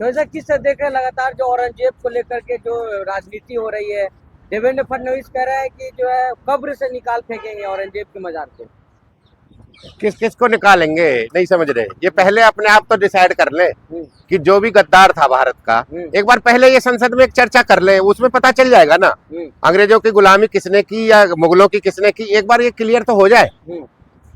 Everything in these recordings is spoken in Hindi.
तो ऐसा किस तरह देख रहे हैं लगातार जो औरंगजेब को लेकर के जो राजनीति हो रही है। देवेंद्र फडणवीस कह रहा है कि जो है कब्र से निकाल फेंकेंगे औरंगजेब के मजार को। किस किस को निकालेंगे नहीं समझ रहे। ये पहले अपने आप तो डिसाइड कर ले हम्म, कि जो भी गद्दार था भारत का, एक बार पहले ये संसद में एक चर्चा कर ले, उसमें पता चल जाएगा ना अंग्रेजों की गुलामी किसने की या मुगलों की किसने की। एक बार ये क्लियर तो हो जाए।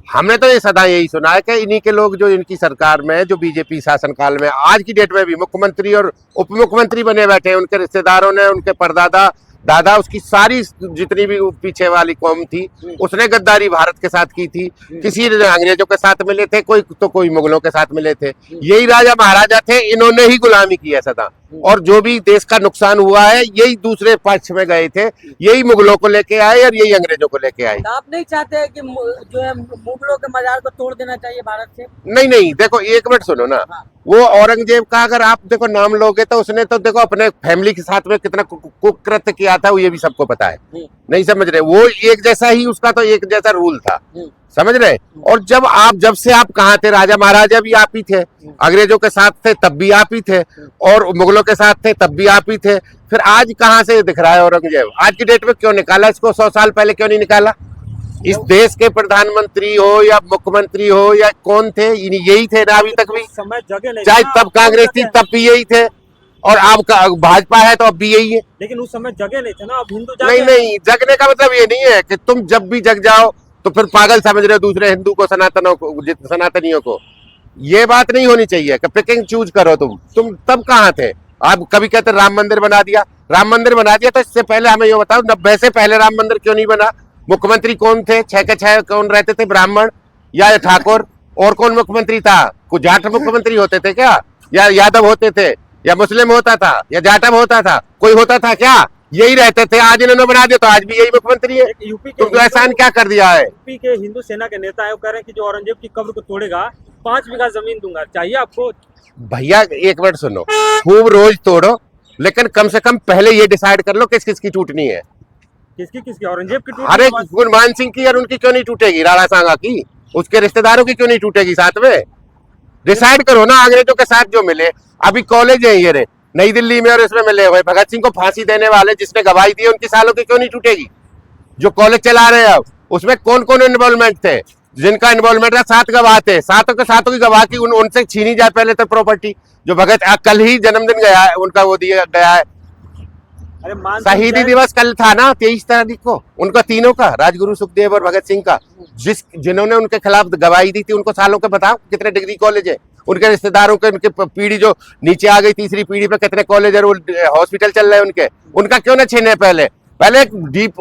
हमने तो ये सदा यही सुना है कि इन्हीं के लोग जो इनकी सरकार में, जो बीजेपी शासनकाल में आज की डेट में भी मुख्यमंत्री और उप मुख्यमंत्री बने बैठे हैं, उनके रिश्तेदारों ने, उनके परदादा दादा, उसकी सारी जितनी भी पीछे वाली कौम थी उसने गद्दारी भारत के साथ की थी। किसी ने अंग्रेजों के साथ मिले थे, कोई तो कोई मुगलों के साथ मिले थे। यही राजा महाराजा थे, इन्होंने ही गुलामी की है सदा। और जो भी देश का नुकसान हुआ है यही दूसरे पक्ष में गए थे, यही मुगलों को लेके आए और यही अंग्रेजों को लेके आए। आप नहीं चाहते हैं कि जो है मुगलों के मजार को तोड़ देना चाहिए भारत से? नहीं नहीं, देखो एक मिनट सुनो ना। वो औरंगजेब का अगर आप देखो नाम लोगे तो उसने तो देखो अपने फैमिली के साथ में कितना कुकृत्य किया था, वो ये भी सबको पता है। नहीं समझ रहे, वो एक जैसा ही, उसका तो एक जैसा रूल था, समझ रहे। और जब से आप कहाँ थे, राजा महाराजा भी आप ही थे, अंग्रेजों के साथ थे तब भी आप ही थे, और मुगलों के साथ थे तब भी आप ही थे। फिर आज कहाँ से दिख रहा है औरंगजेब? आज की डेट में क्यों निकाला इसको? 100 साल पहले क्यों नहीं निकाला? इस देश के प्रधानमंत्री हो या मुख्यमंत्री हो या कौन थे, यही थे ना अभी तक भी। समय जगह नहीं, चाहे तब कांग्रेस थी तब भी यही थे, और अब भाजपा है तो अब भी यही है। लेकिन उस समय जगह नहीं थे ना, अब हिंदू नहीं नहीं, जगने का मतलब ये नहीं है कि तुम जब भी जग जाओ तो फिर पागल समझ रहे हो दूसरे हिंदू को, सनातनियों को। ये बात नहीं होनी चाहिए कि पिकिंग चूज करो। तुम तब कहाँ थे? आप कभी कहते राम मंदिर बना दिया, राम मंदिर बना दिया, तो इससे पहले हमें ये बताओ 90 से पहले राम मंदिर क्यों नहीं बना? मुख्यमंत्री कौन थे? 6 के 6 कौन रहते थे? ब्राह्मण या ठाकुर? और कौन मुख्यमंत्री था? कुछ जाट मुख्यमंत्री होते थे क्या? या यादव होते थे? या मुस्लिम होता था? या जाटव होता था? कोई होता था क्या? यही रहते थे। आज इन्होंने बना दिया तो आज भी यही मुख्यमंत्री है। यूपी के तुम तो एहसान क्या कर दिया है? यूपी के हिंदू सेना के नेता है, वो कह रहे हैं कि जो औरंगजेब की कब्र को तोड़ेगा 5 बीघा जमीन दूंगा। चाहिए आपको? भैया एक मिनट सुनो, खूब रोज तोड़ो, लेकिन कम से कम पहले ये डिसाइड कर लो किस किस की टूटनी है। किसकी? औरंगजेब की? अरे गुरमान सिंह की, और उनकी क्यों नहीं टूटेगी? राणा सांगा की, उसके रिश्तेदारों की क्यों नहीं टूटेगी? साथ में डिसाइड करो ना। अंग्रेजों के साथ जो मिले, अभी कॉलेज है ये रे नई दिल्ली में, और इसमें मिले हुए भगत सिंह को फांसी देने वाले जिसने गवाही दी, उनकी सालों की क्यों नहीं टूटेगी? जो कॉलेज चला रहे हैं अब, उसमें कौन कौन इन्वॉल्वमेंट थे? जिनका इन्वॉल्वमेंट था, 7 गवाह थे, सातों के सातों की गवाह की उनसे छीनी जाए पहले तो प्रॉपर्टी। जो भगत कल ही जन्मदिन गया है उनका, वो दिया गया है। अरे शहीदी दिवस कल था ना 23 तारीख को, उनका तीनों का, राजगुरु, सुखदेव और भगत सिंह का। जिन्होंने उनके खिलाफ गवाही दी थी उनको सालों के बताओ कितने डिग्री कॉलेज है? उनके रिश्तेदारों के, उनके पीढ़ी जो नीचे आ गई, तीसरी पीढ़ी पे कितने कॉलेज और हॉस्पिटल चल रहे हैं उनका क्यों ना छीने? पहले एक डीप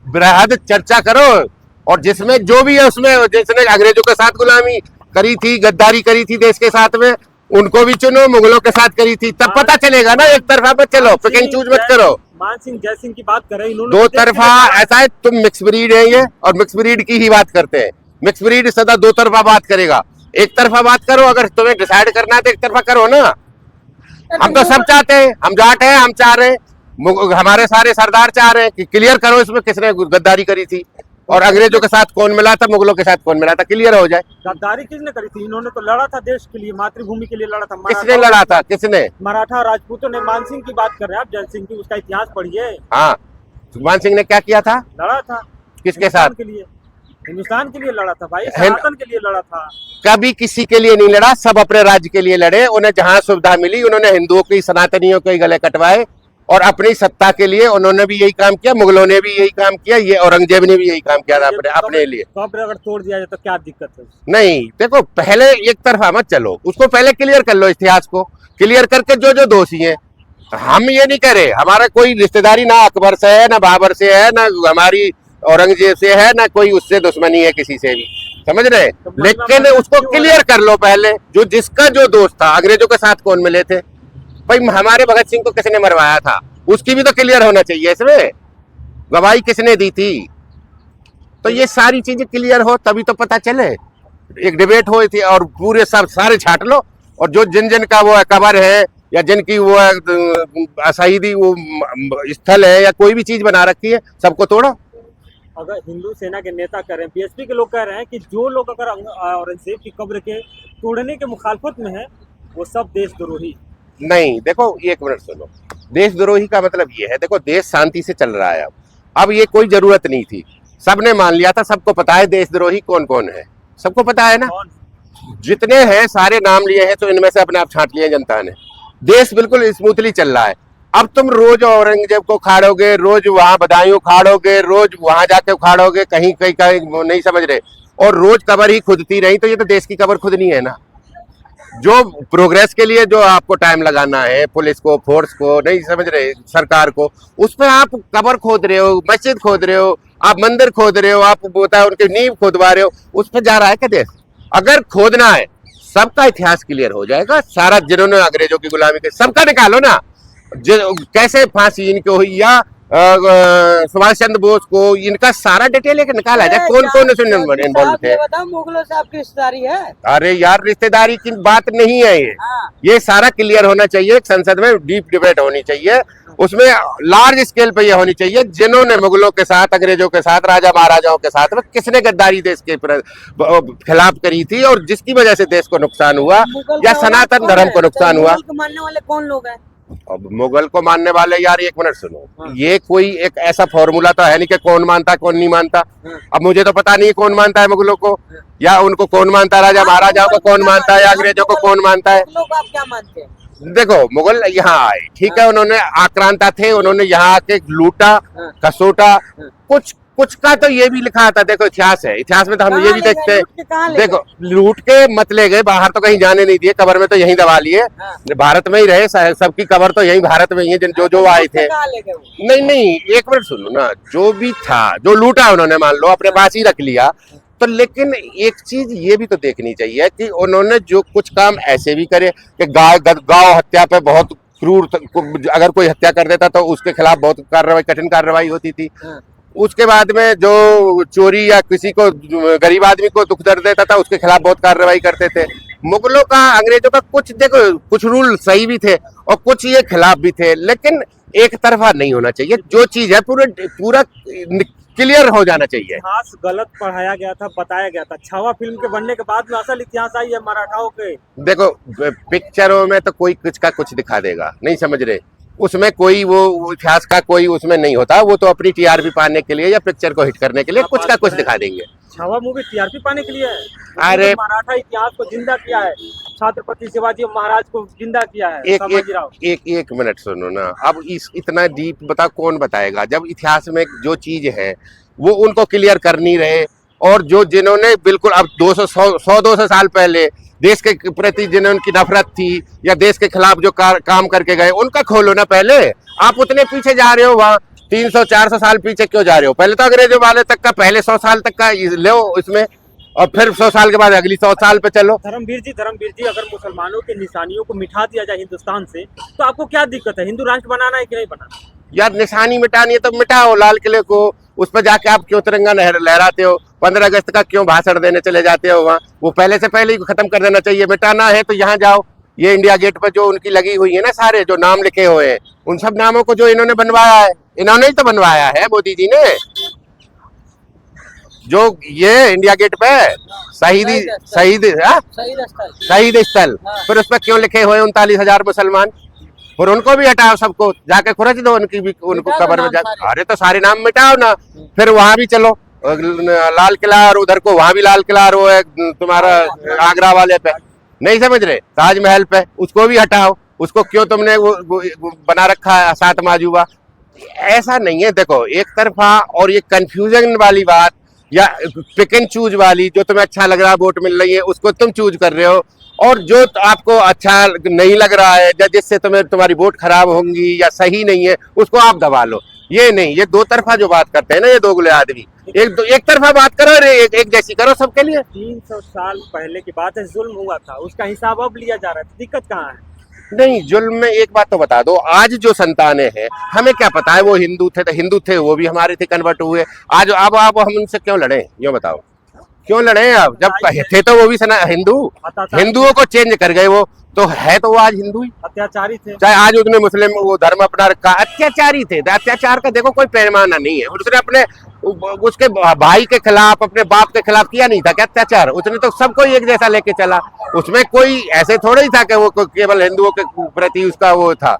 बृहद चर्चा करो, और जिसमें जो भी है उसमें, जिसने अंग्रेजों के साथ गुलामी करी थी, गद्दारी करी थी देश के साथ में, उनको भी चुनो। मुगलों के साथ करी थी, तब पता चलेगा ना। एक तरफा मत चलो, पिकिंग चूज मत करो। मान सिंह जय सिंह की बात करें, इन्होंने दो तरफा ऐसा है, तुम मिक्स ब्रीड है ये, और मिक्स ब्रीड की ही बात करते हैं। मिक्स ब्रीड सदा दो तरफा बात करेगा। एक तरफा बात करो, अगर तुम्हें डिसाइड करना है तो एक तरफा करो ना। हम तो सब चाहते हैं, हम जाट हैं, हम चाह रहे हैं, हमारे सारे सरदार चाह रहे हैं कि क्लियर करो इसमें किसने गद्दारी करी थी, और अंग्रेजों के साथ कौन मिला था, मुगलों के साथ कौन मिला था, क्लियर हो जाए। गद्दारी किसने करी थी? इन्होंने तो लड़ा था देश के लिए, मातृभूमि के लिए लड़ा था। किसने लड़ा था? किसने? मराठा राजपूतों ने। मान सिंह की बात कर रहे हैं आप, जय सिंह की, उसका इतिहास पढ़िए। हाँ, मान सिंह ने क्या किया था? लड़ा था किसके साथ? के लिए, हिंदुस्तान के लिए लड़ा था भाई, सनातन के लिए लड़ा था। कभी किसी के लिए नहीं लड़ा, सब अपने राज्य के लिए लड़े। उन्हें जहां सुविधा मिली उन्होंने हिंदुओं की, सनातनियों के गले कटवाए, और अपनी सत्ता के लिए उन्होंने भी यही काम किया, मुगलों ने भी यही काम किया, ये औरंगजेब ने भी यही काम किया था अपने लिए। कब्र अगर तोड़ दिया जाए तो क्या दिक्कत है? नहीं देखो, पहले एक तरफा मत चलो, उसको पहले क्लियर कर लो, इतिहास को क्लियर करके जो दोषी हैं। हम ये नहीं कह रहे हमारा कोई रिश्तेदारी ना अकबर से है, ना बाबर से है, ना हमारी औरंगजेब से है, ना कोई उससे दुश्मनी है किसी से भी, समझ रहे। लेकिन उसको क्लियर कर लो पहले, जिसका जो दोस्त था। अंग्रेजों के साथ कौन मिले थे भाई? हमारे भगत सिंह को किसने मरवाया था, उसकी भी तो क्लियर होना चाहिए। इसमें गवाही किसने दी थी? तो ये सारी चीजें क्लियर हो तभी तो पता चले। एक डिबेट हुई थी और पूरे सब सारे छाट लो, और जिन का वो कबर है, या जिनकी वो शहीदी वो स्थल है, या कोई भी चीज बना रखी है, सबको तोड़ो। अगर हिंदू सेना के नेता कह रहे हैं, बीएसपी के लोग कह रहे हैं कि जो लोग अगर औरंगजेब की कब्र के तोड़ने के मुखालफत में है, वो सब देशद्रोही। नहीं, देखो एक मिनट सुनो, देशद्रोही का मतलब ये है, देखो देश शांति से चल रहा है। अब ये कोई जरूरत नहीं थी, सबने मान लिया था, सबको पता है देशद्रोही कौन कौन है, सबको पता है ना, जितने हैं सारे नाम लिए हैं, तो इनमें से अपने आप छांट लिए जनता ने। देश बिल्कुल स्मूथली चल रहा है। अब तुम रोज औरंगजेब को उखाड़ोगे, रोज वहां बदायूं उखाड़ोगे, रोज वहां जाके उखाड़ोगे, कहीं कहीं कहीं नहीं समझ रहे, और रोज कबर ही खुदती रही, तो ये तो देश की कबर खुदनी है ना। जो प्रोग्रेस के लिए जो आपको टाइम लगाना है, पुलिस को, फोर्स को, नहीं समझ रहे, सरकार को, उस पर आप कबर खोद रहे हो, मस्जिद खोद रहे हो, आप मंदिर खोद रहे हो, आप बोलता है उनकी नींव खोदवा रहे हो, उस पर जा रहा है क्या देश? अगर खोदना है, सबका इतिहास क्लियर हो जाएगा, सारा जिन्होंने अंग्रेजों की गुलामी की, सबका निकालो ना, कैसे फांसी इनकी हुई, या सुभाष चंद्र बोस को, इनका सारा डिटेल लेकर निकाला जाए, कौन कौन इसमें इन्वॉल्व थे। बताओ, मुगलों से आपकी रिश्तेदारी है? अरे यार, रिश्तेदारी की बात नहीं है ये। ये सारा क्लियर होना चाहिए, संसद में डीप डिबेट होनी चाहिए, उसमें लार्ज स्केल पे ये होनी चाहिए, जिन्होंने मुगलों के साथ, अंग्रेजों के साथ, राजा महाराजाओं के साथ में किसने गद्दारी देश के खिलाफ करी थी, और जिसकी वजह से देश को नुकसान हुआ, या सनातन धर्म को नुकसान हुआ। मानने वाले कौन लोग हैं? अब मुगल को मानने वाले, यार एक मिनट सुनो, ये कोई एक ऐसा फॉर्मूला तो है नहीं कि कौन मानता कौन नहीं मानता। अब मुझे तो पता नहीं कौन मानता है मुगलों को, या उनको कौन मानता है, राजा महाराजाओं को कौन मानता है, या अंग्रेजों को कौन मानता है। लोग आप क्या मानते हैं? देखो, मुगल यहाँ आए, ठीक है, उन्होंने आक्रांता थे, उन्होंने यहाँ आके लूटा, खसोटा, कुछ का तो ये भी लिखा था, देखो इतिहास है, इतिहास में तो हम ये भी देखते हैं। देखो, लूट के मत ले गए, बाहर तो कहीं जाने नहीं दिए, कबर में तो यहीं दबा लिए, भारत में ही रहे, सबकी कबर तो यहीं भारत में ही है, जो आए थे। नहीं, एक मिनट सुनो ना, जो भी था, जो लूटा उन्होंने मान लो अपने पास ही रख लिया, तो लेकिन एक चीज ये भी तो देखनी चाहिए कि उन्होंने जो कुछ काम ऐसे भी करे कि गांव हत्या पे बहुत क्रूर, अगर कोई हत्या कर देता तो उसके खिलाफ बहुत कठिन कार्रवाई होती थी। उसके बाद में जो चोरी या किसी को, गरीब आदमी को दुख दर्द देता था, उसके खिलाफ बहुत कार्रवाई करते थे। मुगलों का, अंग्रेजों का कुछ, देखो कुछ रूल सही भी थे और कुछ ये खिलाफ भी थे, लेकिन एक तरफा नहीं होना चाहिए। जो चीज है पूरा क्लियर हो जाना चाहिए। इतिहास गलत पढ़ाया गया था, बताया गया था। छावा फिल्म के बनने के बाद में असल इतिहास आई है मराठाओं के। देखो, पिक्चरों में तो कोई कुछ का कुछ दिखा देगा, नहीं समझ रहे, उसमें कोई वो इतिहास का कोई उसमें नहीं होता, वो तो अपनी टीआरपी पाने के लिए या पिक्चर को हिट करने के लिए कुछ का कुछ दिखा देंगे। छावा मूवी टीआरपी पाने के लिए है? अरे मराठा इतिहास को जिंदा किया है, छत्रपति शिवाजी महाराज को जिंदा किया है। एक मिनट सुनो ना, अब इतना डीप बता कौन बताएगा, जब इतिहास में जो चीज है वो उनको क्लियर कर नहीं रहे, और जो जिन्होंने बिल्कुल अब 200 साल पहले देश के प्रति जिन्होंने नफरत थी या देश के खिलाफ जो काम करके गए, उनका खोलो ना पहले। आप उतने पीछे जा रहे हो, वहाँ 300-400 साल पीछे क्यों जा रहे हो? पहले तो अंग्रेजों वाले तक का, पहले 100 साल तक का लो इसमें, और फिर 100 साल के बाद अगली 100 साल पे चलो। धर्मवीर जी, अगर मुसलमानों के निशानियों को मिटा दिया जाए हिंदुस्तान से, तो आपको क्या दिक्कत है? हिंदू राष्ट्र बनाना है कि नहीं बनाना? यार, निशानी मिटानी है तो मिटाओ, लाल किले को, उस पर जाके आप क्यों तिरंगा लहराते हो? 15 अगस्त का क्यों भाषण देने चले जाते हो वहाँ? वो पहले से पहले ही खत्म कर देना चाहिए। मिटाना है तो यहाँ जाओ, ये इंडिया गेट पर जो उनकी लगी हुई है ना, सारे जो नाम लिखे हुए हैं, उन सब नामों को जो इन्होंने बनवाया है, इन्होंने ही तो बनवाया है, मोदी जी ने। जो ये इंडिया गेट पे शहीद स्थल, फिर उस पर क्यों लिखे हुए 39,000 मुसलमान? और उनको भी हटाओ, सबको जाके खुरच दो, उनकी भी, उनको कब्र में जाके। अरे तो सारे नाम मिटाओ ना, फिर वहां भी चलो, लाल किला, और उधर को वहां भी लाल किला, और वो तुम्हारा आगरा वाले पे, नहीं समझ रहे, ताजमहल पे, उसको भी हटाओ। उसको क्यों तुमने वो बना रखा है 7 माजूबा? ऐसा नहीं है। देखो, एक तरफा और ये कंफ्यूजन वाली बात, या पिक एंड चूज वाली, जो तुम्हें अच्छा लग रहा है, वोट मिल रही है, उसको तुम चूज कर रहे हो, और जो आपको अच्छा नहीं लग रहा है, जिससे तुम्हारी वोट खराब होंगी या सही नहीं है, उसको आप दबा लो। ये नहीं, ये दो तरफा जो बात करते हैं ना, ये दोगले आदमी, एक तरफा बात करो, एक जैसी करो सबके लिए। 300 साल पहले की बात है, जुल्म हुआ था, उसका हिसाब अब लिया जा रहा है, दिक्कत कहाँ है? नहीं, जुल्म में एक बात तो बता दो, आज जो संतानें हैं, हमें क्या पता है वो हिंदू थे, वो भी हमारे थे, कन्वर्ट हुए। आज अब हम उनसे क्यों लड़े, ये बताओ, क्यों लड़े? अब जब थे तो वो भी हिंदुओं को चेंज कर गए, वो तो है, तो वो आज हिंदू ही अत्याचारी थे। चाहे आज उसने मुस्लिम वो धर्म अपना रखा, अत्याचारी थे। अत्याचार का देखो कोई पैमाना नहीं है, उसने अपने उसके भाई के खिलाफ, अपने बाप के खिलाफ किया नहीं था क्या अत्याचार? उसने तो सबको एक जैसा लेके चला। उसमें कोई ऐसे थोड़ा ही था कि वो केवल हिंदुओं के प्रति उसका वो था।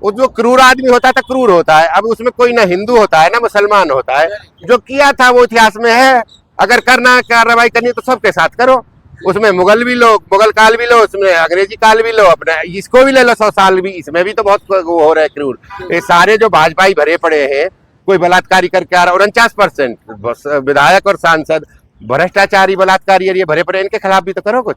वो जो क्रूर आदमी होता था क्रूर होता है। अब उसमें कोई ना हिंदू होता है ना मुसलमान होता है। जो किया था वो इतिहास में है। अगर करना कार्रवाई करनी तो सबके साथ करो। उसमें मुगल भी लो, मुगल काल भी लो, उसमें अंग्रेजी काल भी लो, अपना इसको भी ले लो 100 साल भी। इसमें भी तो बहुत वो हो रहा है क्रूर। ये सारे जो भाजपाई भरे पड़े हैं, कोई बलात्कारी करके आ रहा है, 49% विधायक और सांसद भ्रष्टाचारी बलात्कारी ये भरे पड़े, इनके खिलाफ भी तो करो कुछ।